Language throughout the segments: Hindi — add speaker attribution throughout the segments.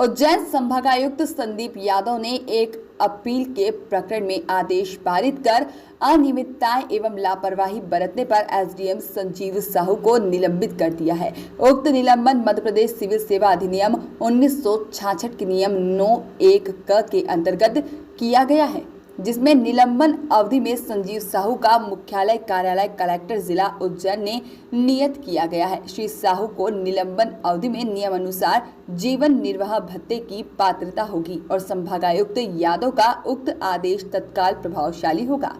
Speaker 1: उज्जैन संभागायुक्त संदीप यादव ने एक अपील के प्रकरण में आदेश पारित कर अनियमितताएं एवं लापरवाही बरतने पर एसडीएम संजीव साहू को निलंबित कर दिया है। उक्त निलंबन मध्य प्रदेश सिविल सेवा अधिनियम 1966 के नियम 9(1) क के अंतर्गत किया गया है, जिसमें निलंबन अवधि में संजीव साहू का मुख्यालय कार्यालय कलेक्टर जिला उज्जैन ने नियत किया गया है। श्री साहू को निलंबन अवधि में नियमानुसार जीवन निर्वाह भत्ते की पात्रता होगी और संभागायुक्त यादव का उक्त आदेश तत्काल प्रभावशाली होगा।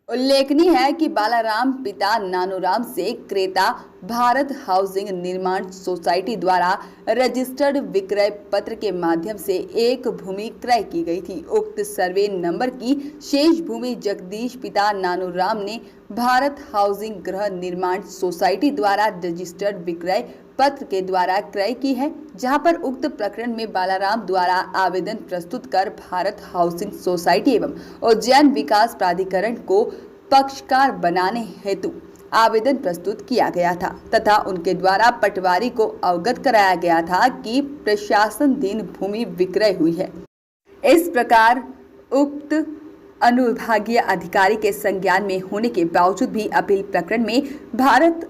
Speaker 1: उल्लेखनीय है कि बालाराम पिता नानूराम से क्रेता भारत हाउसिंग निर्माण सोसाइटी द्वारा रजिस्टर्ड विक्रय पत्र के माध्यम से एक भूमि क्रय की गई थी। उक्त सर्वे नंबर की शेष भूमि जगदीश पिता नानूराम ने भारत हाउसिंग गृह निर्माण सोसाइटी द्वारा रजिस्टर्ड विक्रय पत्र के द्वारा क्रय की है, जहां पर उक्त प्रकरण में बालाराम द्वारा आवेदन प्रस्तुत कर भारत हाउसिंग सोसाइटी एवं उज्जैन विकास प्राधिकरण को पक्षकार बनाने हेतु आवेदन प्रस्तुत किया गया था तथा उनके द्वारा पटवारी को अवगत कराया गया था कि प्रशासनाधीन भूमि विक्रय हुई है। इस प्रकार उक्त अनुविभागीय अधिकारी के संज्ञान में होने के बावजूद भी अपील प्रकरण में भारत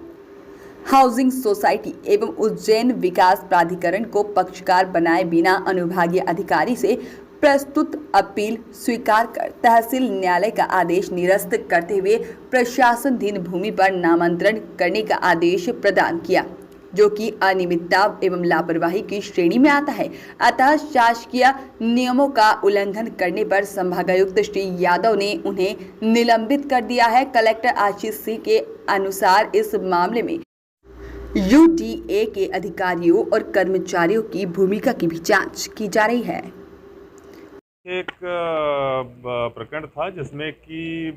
Speaker 1: हाउसिंग सोसाइटी एवं उज्जैन विकास प्राधिकरण को पक्षकार बनाए बिना अनुविभागीय अधिकारी से प्रस्तुत अपील स्वीकार कर तहसील न्यायालय का आदेश निरस्त करते हुए प्रशासनाधीन भूमि पर नामांतरण करने का आदेश प्रदान किया, जो कि अनियमितता एवं लापरवाही की श्रेणी में आता है। अतः शासकीय नियमों का उल्लंघन करने पर संभागायुक्त श्री यादव ने उन्हें निलंबित कर दिया है। कलेक्टर आशीष सिंह के अनुसार इस मामले में यूडीए के अधिकारियों और कर्मचारियों की भूमिका की भी जांच की जा रही है।
Speaker 2: एक प्रकरण था जिसमें कि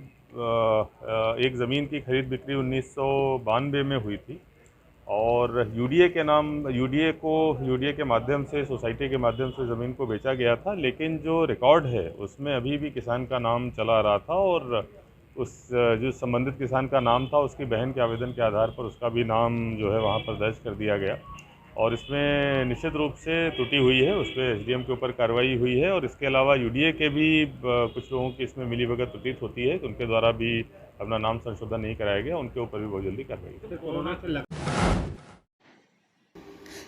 Speaker 2: एक ज़मीन की खरीद बिक्री 1992 में हुई थी और यूडीए के माध्यम से सोसाइटी के माध्यम से ज़मीन को बेचा गया था, लेकिन जो रिकॉर्ड है उसमें अभी भी किसान का नाम चला रहा था और उस जो संबंधित किसान का नाम था उसकी बहन के आवेदन के आधार पर उसका भी नाम जो है वहाँ पर दर्ज कर दिया गया और इसमें निश्चित रूप से त्रुटि हुई है, उस पर एसडीएम के ऊपर कार्रवाई हुई है और इसके अलावा यूडीए के भी कुछ लोगों की इसमें मिलीभगत प्रतीत होती है, तो उनके द्वारा भी अपना नाम संशोधन नहीं कराया गया, उनके ऊपर भी बहुत जल्दी कार्रवाई।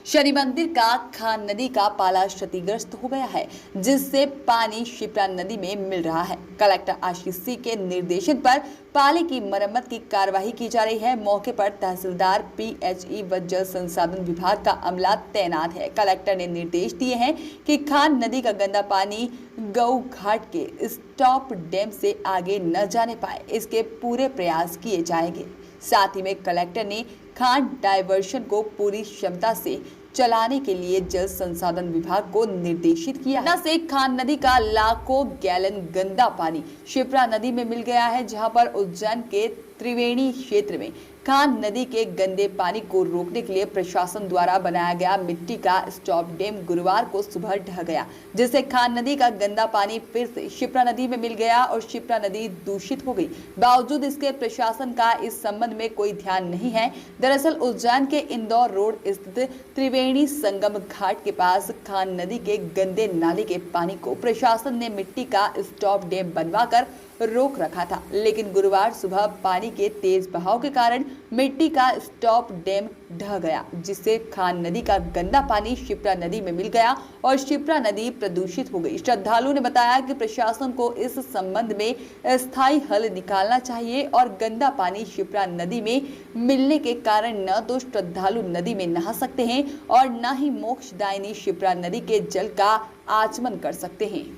Speaker 1: शनि मंदिर का खान नदी का पाला क्षतिग्रस्त हो गया है, जिससे पानी शिप्रा नदी में मिल रहा है। कलेक्टर आशीष सिंह के निर्देशन पर पाले की मरम्मत की कार्यवाही की जा रही है। मौके पर तहसीलदार पीएचई व जल संसाधन विभाग का अमला तैनात है। कलेक्टर ने निर्देश दिए हैं कि खान नदी का गंदा पानी गऊ घाट के स्टॉप डैम से आगे न जाने पाए, इसके पूरे प्रयास किए जाएंगे। साथ ही में कलेक्टर ने खान डायवर्शन को पूरी क्षमता से चलाने के लिए जल संसाधन विभाग को निर्देशित किया है। से खान नदी का लाखों गैलन गंदा पानी शिप्रा नदी में मिल गया है, जहां पर उज्जैन के त्रिवेणी क्षेत्र में खान नदी के गंदे पानी को रोकने के लिए प्रशासन द्वारा बनाया गया मिट्टी का स्टॉप डैम गुरुवार को सुबह ढह गया, जिससे खान नदी का गंदा पानी फिर से शिप्रा नदी में मिल गया और शिप्रा नदी दूषित हो गई। बावजूद इसके प्रशासन का इस संबंध में कोई ध्यान नहीं है। दरअसल उज्जैन के इंदौर रोड स्थित त्रिवेणी संगम घाट के पास खान नदी के गंदे नाले के पानी को प्रशासन ने मिट्टी का स्टॉप डैम बनवाकर रोक रखा था, लेकिन गुरुवार सुबह पानी के तेज बहाव के कारण मिट्टी का स्टॉप डैम ढह गया, जिससे खान नदी का गंदा पानी शिप्रा नदी में मिल गया और शिप्रा नदी प्रदूषित हो गई। श्रद्धालुओं ने बताया कि प्रशासन को इस संबंध में स्थायी हल निकालना चाहिए और गंदा पानी शिप्रा नदी में मिलने के कारण न तो श्रद्धालु नदी में नहा सकते हैं और न ही मोक्षदायिनी शिप्रा नदी के जल का आचमन कर सकते हैं।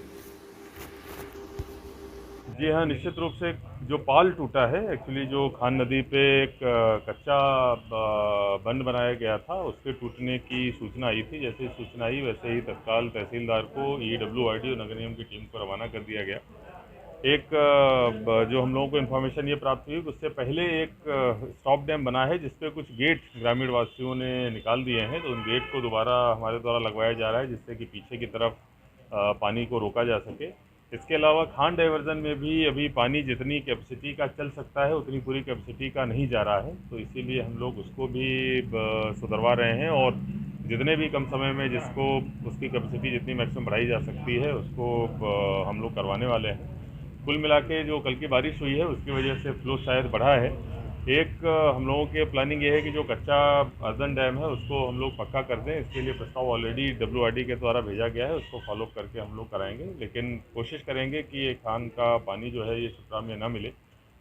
Speaker 2: जी हाँ, निश्चित रूप से जो पाल टूटा है, एक्चुअली जो खान नदी पे एक कच्चा बंद बनाया गया था, उसके टूटने की सूचना आई थी। जैसे सूचना आई वैसे ही तत्काल तहसीलदार को ईडब्ल्यूआईडी और नगर निगम की टीम को रवाना कर दिया गया। एक जो हम लोगों को इन्फॉर्मेशन ये प्राप्त हुई, उससे पहले एक स्टॉप डैम बना है जिसपे कुछ गेट ग्रामीण वासियों ने निकाल दिए हैं, तो उन गेट को दोबारा हमारे द्वारा लगवाया जा रहा है, जिससे कि पीछे की तरफ पानी को रोका जा सके। इसके अलावा खान डाइवर्जन में भी अभी पानी जितनी कैपेसिटी का चल सकता है उतनी पूरी कैपेसिटी का नहीं जा रहा है, तो इसीलिए हम लोग उसको भी सुधरवा रहे हैं और जितने भी कम समय में जिसको उसकी कैपेसिटी जितनी मैक्सिमम बढ़ाई जा सकती है उसको हम लोग करवाने वाले हैं। कुल मिला के जो कल की बारिश हुई है उसकी वजह से फ्लो शायद बढ़ा है। एक हम लोगों के प्लानिंग ये है कि जो कच्चा अर्जन डैम है उसको हम लोग पक्का कर दें। इसके लिए प्रस्ताव ऑलरेडी WRD के द्वारा भेजा गया है, उसको फॉलो करके हम लोग कराएंगे। लेकिन कोशिश करेंगे कि ये खान का पानी जो है ये छिपरा में ना मिले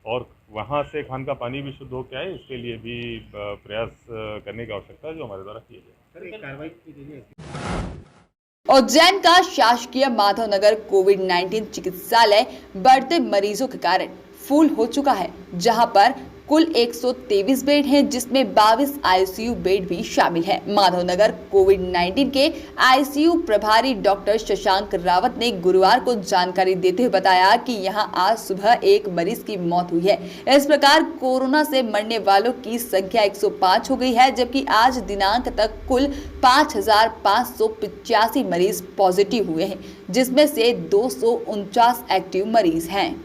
Speaker 2: और वहाँ से खान का पानी भी शुद्ध होकर आए, इसके लिए भी प्रयास करने की आवश्यकता है जो हमारे द्वारा किए जाए।
Speaker 1: उज्जैन का शासकीय माधवनगर कोविड-19 चिकित्सालय बढ़ते मरीजों के कारण फुल हो चुका है, जहां पर कुल 123 बेड हैं, जिसमें 22 ICU बेड भी शामिल है। माधवनगर कोविड-19 के ICU प्रभारी डॉक्टर शशांक रावत ने गुरुवार को जानकारी देते हुए बताया कि यहां आज सुबह एक मरीज की मौत हुई है। इस प्रकार कोरोना से मरने वालों की संख्या 105 हो गई है, जबकि आज दिनांक तक कुल 5,585 मरीज पॉजिटिव हुए हैं, जिसमें से 249 एक्टिव मरीज हैं।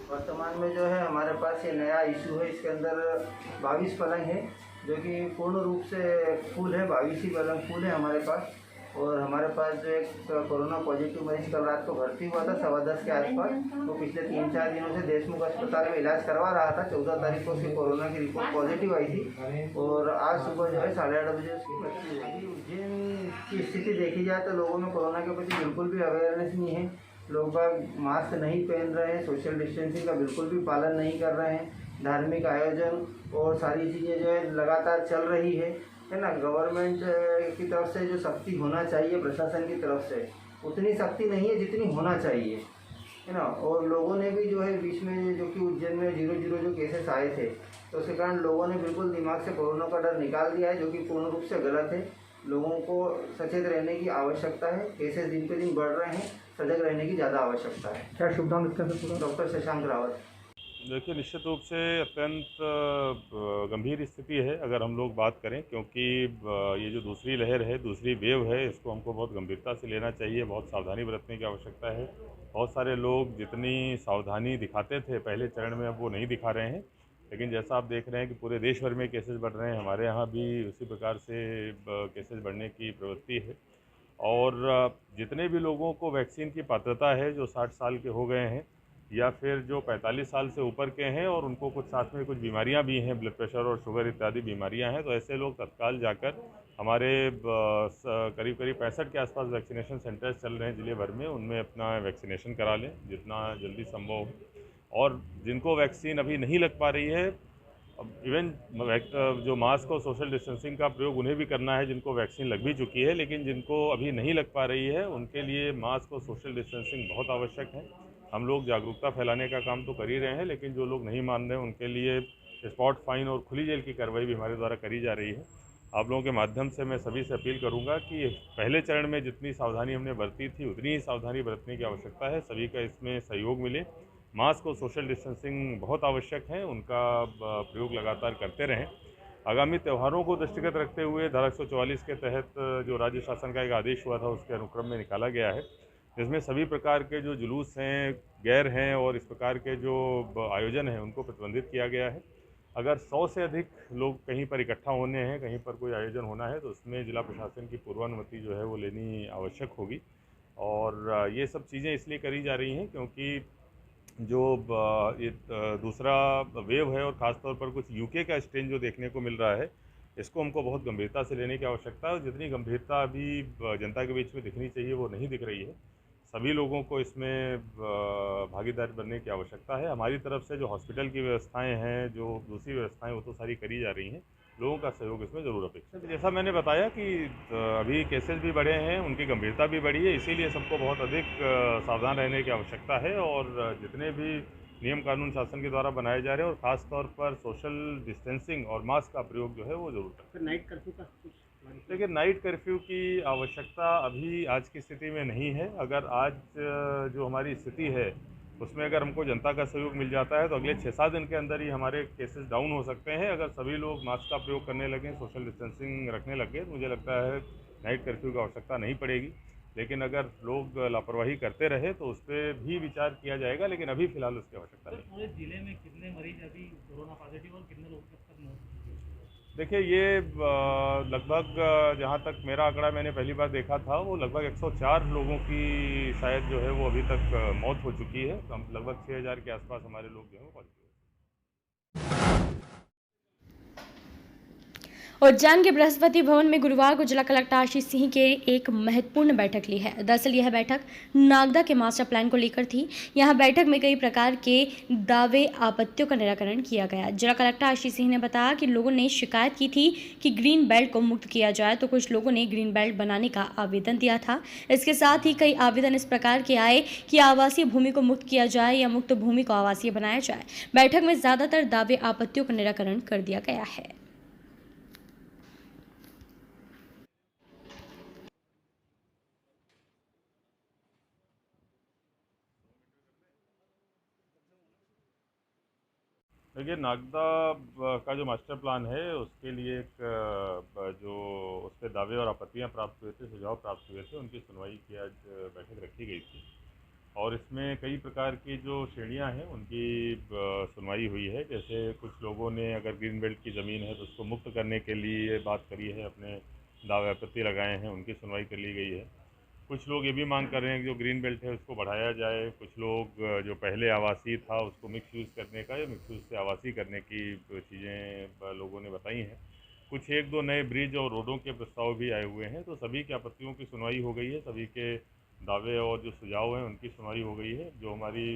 Speaker 3: वर्तमान में जो है हमारे पास ये नया इशू है। इसके अंदर 22 पलंग है जो कि पूर्ण रूप से फुल है। 22 ही पलंग फुल है हमारे पास। और हमारे पास जो एक कोरोना पॉजिटिव मरीज कल रात को भर्ती हुआ था 10:15 के आसपास, वो पिछले 3-4 दिनों से देशमुख अस्पताल में इलाज करवा रहा था। 14 तारीख को उसकी कोरोना की रिपोर्ट पॉजिटिव आई थी और आज सुबह जो है 8:30 बजे उसकी मृत्यु हुई। उज्जैन की स्थिति देखी जाए तो लोगों में कोरोना के प्रति बिल्कुल भी अवेयरनेस नहीं है। लोग बाग मास्क नहीं पहन रहे हैं, सोशल डिस्टेंसिंग का बिल्कुल भी पालन नहीं कर रहे हैं। धार्मिक आयोजन और सारी चीज़ें जो है लगातार चल रही है ना। गवर्नमेंट की तरफ से जो सख्ती होना चाहिए प्रशासन की तरफ से उतनी सख्ती नहीं है जितनी होना चाहिए, है ना। और लोगों ने भी जो है बीच में जो कि उज्जैन में 0-0 जो केसेस आए थे तो उसके कारण लोगों ने बिल्कुल दिमाग से कोरोना का डर निकाल दिया है, जो कि पूर्ण रूप से गलत है। लोगों को सचेत रहने की आवश्यकता है। केसेस दिन पे दिन बढ़ रहे हैं, सजग रहने की ज़्यादा आवश्यकता है। क्या शुभ नाम इसका पूरा? डॉक्टर शशांक रावत।
Speaker 2: देखिए, निश्चित रूप से अत्यंत गंभीर स्थिति है अगर हम लोग बात करें, क्योंकि ये जो दूसरी लहर है, दूसरी वेव है, इसको हमको बहुत गंभीरता से लेना चाहिए। बहुत सावधानी बरतने की आवश्यकता है। बहुत सारे लोग जितनी सावधानी दिखाते थे पहले चरण में अब वो नहीं दिखा रहे हैं। लेकिन जैसा आप देख रहे हैं कि पूरे देश भर में केसेस बढ़ रहे हैं, हमारे यहाँ भी उसी प्रकार से केसेस बढ़ने की प्रवृत्ति है। और जितने भी लोगों को वैक्सीन की पात्रता है, जो 60 साल के हो गए हैं या फिर जो 45 साल से ऊपर के हैं और उनको कुछ साथ में कुछ बीमारियां भी हैं, ब्लड प्रेशर और शुगर इत्यादि बीमारियां हैं, तो ऐसे लोग तत्काल जाकर हमारे करीब 65 के आसपास वैक्सीनेशन सेंटर्स चल रहे हैं ज़िले भर में, उनमें अपना वैक्सीनेशन करा लें जितना जल्दी संभव हो। और जिनको वैक्सीन अभी नहीं लग पा रही है, अब इवन जो मास्क और सोशल डिस्टेंसिंग का प्रयोग उन्हें भी करना है जिनको वैक्सीन लग भी चुकी है, लेकिन जिनको अभी नहीं लग पा रही है उनके लिए मास्क और सोशल डिस्टेंसिंग बहुत आवश्यक है। हम लोग जागरूकता फैलाने का काम तो कर ही रहे हैं, लेकिन जो लोग नहीं मान रहे हैं उनके लिए स्पॉट फाइन और खुली जेल की कार्रवाई भी हमारे द्वारा करी जा रही है। आप लोगों के माध्यम से मैं सभी से अपील करूंगा कि पहले चरण में जितनी सावधानी हमने बरती थी उतनी ही सावधानी बरतने की आवश्यकता है। सभी का इसमें सहयोग मिले। मास्क और सोशल डिस्टेंसिंग बहुत आवश्यक है, उनका प्रयोग लगातार करते रहें। आगामी त्योहारों को दृष्टिगत रखते हुए धारा 144 के तहत जो राज्य शासन का एक आदेश हुआ था उसके अनुक्रम में निकाला गया है, जिसमें सभी प्रकार के जो जुलूस हैं, गैर हैं और इस प्रकार के जो आयोजन हैं उनको प्रतिबंधित किया गया है। अगर 100 से अधिक लोग कहीं पर इकट्ठा होने हैं, कहीं पर कोई आयोजन होना है, तो उसमें जिला प्रशासन की पूर्वानुमति जो है वो लेनी आवश्यक होगी। और ये सब चीज़ें इसलिए करी जा रही हैं क्योंकि जो ये दूसरा वेव है और ख़ास तौर पर कुछ यूके का स्ट्रेन जो देखने को मिल रहा है, इसको हमको बहुत गंभीरता से लेने की आवश्यकता है। और जितनी गंभीरता अभी जनता के बीच में दिखनी चाहिए वो नहीं दिख रही है। सभी लोगों को इसमें भागीदार बनने की आवश्यकता है। हमारी तरफ से जो हॉस्पिटल की व्यवस्थाएं हैं, जो दूसरी व्यवस्थाएं, वो तो सारी करी जा रही हैं। लोगों का सहयोग इसमें ज़रूर अपेक्षित है। जैसा मैंने बताया कि अभी केसेस भी बढ़े हैं, उनकी गंभीरता भी बढ़ी है, इसीलिए सबको बहुत अधिक सावधान रहने की आवश्यकता है। और जितने भी नियम कानून शासन के द्वारा बनाए जा रहे हैं और ख़ास तौर पर सोशल डिस्टेंसिंग और मास्क का प्रयोग जो है वो ज़रूर करें।
Speaker 3: नाइट कर्फ्यू का
Speaker 2: देखिए, नाइट कर्फ्यू की आवश्यकता अभी आज की स्थिति में नहीं है। अगर आज जो हमारी स्थिति है उसमें अगर हमको जनता का सहयोग मिल जाता है तो अगले 6-7 दिन के अंदर ही हमारे केसेस डाउन हो सकते हैं। अगर सभी लोग मास्क का प्रयोग करने लगें, सोशल डिस्टेंसिंग रखने लगे, तो मुझे लगता है नाइट कर्फ्यू की आवश्यकता नहीं पड़ेगी। लेकिन अगर लोग लापरवाही करते रहे तो उस पर भी विचार किया जाएगा, लेकिन अभी फ़िलहाल उसकी आवश्यकता नहीं।
Speaker 4: पूरे जिले में कितने मरीज अभी कोरोना पॉजिटिव और कितने लोग तक मौत?
Speaker 2: देखिए ये लगभग जहाँ तक मेरा आंकड़ा मैंने पहली बार देखा था वो लगभग 104 लोगों की शायद जो है वो अभी तक मौत हो चुकी है। कम लगभग 6000 के आसपास हमारे लोग जो हैं वो पॉजिटिव।
Speaker 4: उज्जैन के बृहस्पति भवन में गुरुवार को जिला कलेक्टर आशीष सिंह के एक महत्वपूर्ण बैठक ली है। दरअसल यह बैठक नागदा के मास्टर प्लान को लेकर थी। यहां बैठक में कई प्रकार के दावे आपत्तियों का निराकरण किया गया। जिला कलेक्टर आशीष सिंह ने बताया कि लोगों ने शिकायत की थी कि ग्रीन बेल्ट को मुक्त किया जाए, तो कुछ लोगों ने ग्रीन बेल्ट बनाने का आवेदन दिया था। इसके साथ ही कई आवेदन इस प्रकार के आए कि आवासीय भूमि को मुक्त किया जाए या मुक्त भूमि को आवासीय बनाया जाए। बैठक में ज्यादातर दावे आपत्तियों का निराकरण कर दिया गया है।
Speaker 2: देखिए नागदा का जो मास्टर प्लान है उसके लिए एक जो उस पर दावे और आपत्तियां प्राप्त हुए थे, सुझाव प्राप्त हुए थे, उनकी सुनवाई की आज बैठक रखी गई थी। और इसमें कई प्रकार की जो श्रेणियां हैं उनकी सुनवाई हुई है। जैसे कुछ लोगों ने अगर ग्रीन बेल्ट की ज़मीन है तो उसको मुक्त करने के लिए बात करी है, अपने दावे आपत्ति लगाए हैं, उनकी सुनवाई कर ली गई है। कुछ लोग ये भी मांग कर रहे हैं कि जो ग्रीन बेल्ट है उसको बढ़ाया जाए। कुछ लोग जो पहले आवासीय था उसको मिक्स यूज़ करने का या मिक्स यूज़ से आवासीय करने की चीज़ें लोगों ने बताई हैं। कुछ एक दो नए ब्रिज और रोडों के प्रस्ताव भी आए हुए हैं। तो सभी की आपत्तियों की सुनवाई हो गई है, सभी के दावे और जो सुझाव हैं उनकी सुनवाई हो गई है। जो हमारी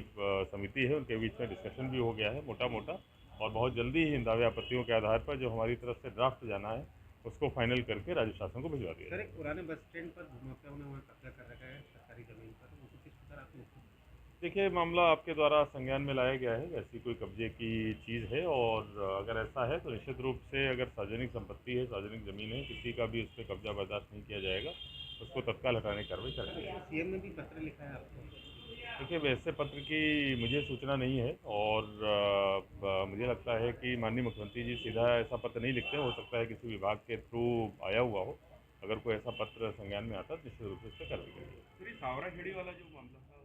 Speaker 2: समिति है उनके बीच में डिस्कशन भी हो गया है मोटा मोटा, और बहुत जल्दी ही इन दावे आपत्तियों के आधार पर जो हमारी तरफ से ड्राफ्ट जाना है उसको फाइनल करके राज्य शासन को भिजवा दिया
Speaker 5: सर,
Speaker 2: जाएगा।
Speaker 5: एक पुराने बस स्टैंड पर भूमाफियाओं ने वहाँ कब्जा कर रखा है सरकारी जमीन पर, उनको किस प्रकार आप लोग?
Speaker 2: देखिए मामला आपके द्वारा संज्ञान में लाया गया है, ऐसी कोई कब्जे की चीज़ है, और अगर ऐसा है तो निश्चित रूप से अगर सार्वजनिक संपत्ति है, सार्वजनिक ज़मीन है, किसी का भी उस पर कब्जा बर्दाश्त नहीं किया जाएगा, उसको तत्काल हटाने की कार्रवाई कर दी जाएगी।
Speaker 5: सीएम ने भी पत्र लिखा है आपको?
Speaker 2: देखिए वैसे पत्र की मुझे सूचना नहीं है, और मुझे लगता है कि माननीय मुख्यमंत्री जी सीधा ऐसा पत्र नहीं लिखते। हो सकता है किसी विभाग के थ्रू आया हुआ हो। अगर कोई ऐसा पत्र संज्ञान में आता है तो निश्चित रूप से उस पर कार्रवाई करेगी।
Speaker 5: सावरा खेड़ी वाला जो मामला था